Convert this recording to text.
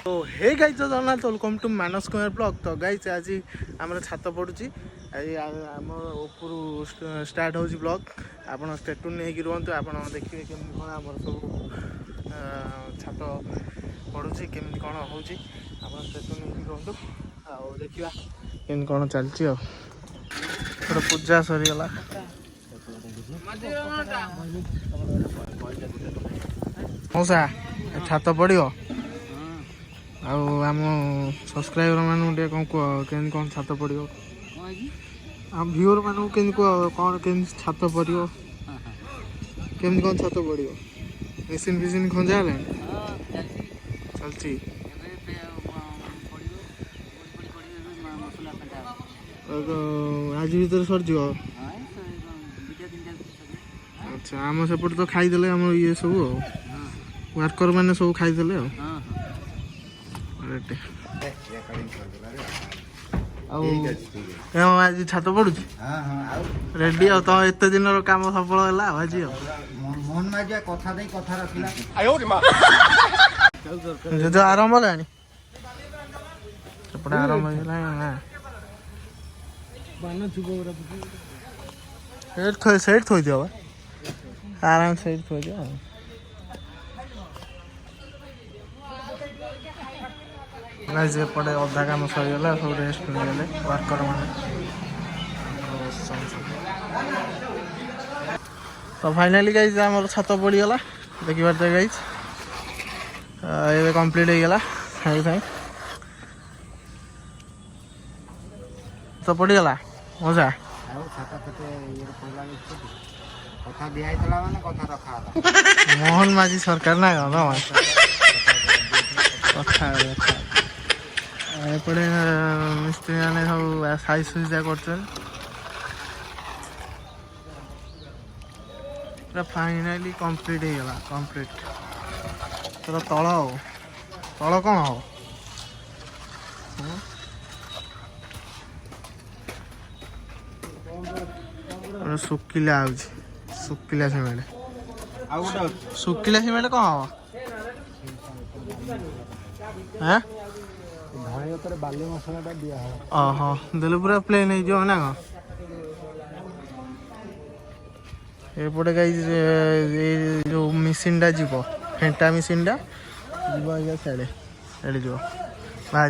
तो hey guys तो Jagannath welcome to Manas Kumar blog. तो गाइस आज आम छात पड़ुची आम ऊपर स्टार्ट हो ब्लॉग। आप स्टेटून नहीं रुहतु आप देखिए केमी कौन आम सब छात पड़ुची केमी कौन हो स्टेटून नहीं रुहतु आ देखा केमी कौन चलती गोटे पूजा सरीगला मौसा छात पड़ो आम सब्सक्राइबर मानू कौन कह के कौन छात पड़ो आम व्यूअर मानू के कह कौन के छात पड़ो केमती कौन छात पड़ो मेसीन फिसीन खंजा चलती आज भर सरज। अच्छा आम सेपटे तो खाईदे आम ये सब वर्कर मैंने सब खाईदे आज छात पड़ू रेडी तो एत दिन कम सफल है आज जो आरंभ है आरंभ सेठ थोड़ी दिया आराम से थोड़ी दिया पड़े अधा कम सरीगला सब रेस्ट मिलगले वर्कर मैंने। तो फाइनाली गाइज आम छात पड़गला देखी पार्थ गाइज ये कम्प्लीट होगा साइड साइड तो पड़गला मजा मोहन माझी सरकार ना कथा एपटे मिस्त्री मैंने सब साइज सुविधा कर फाइनाली कंप्लीट होगा कंप्लीट तो तल तल कौन हम सुखिला सुखिला सीमेंट सुखिला सीमेंट कौन हम हाँ बाली मसला दिया देले पूरा प्लेन हो ना एपटे गाई जो मेसीन टा जीव फेंटा मेसीन टा जीव साड़े जी बाहर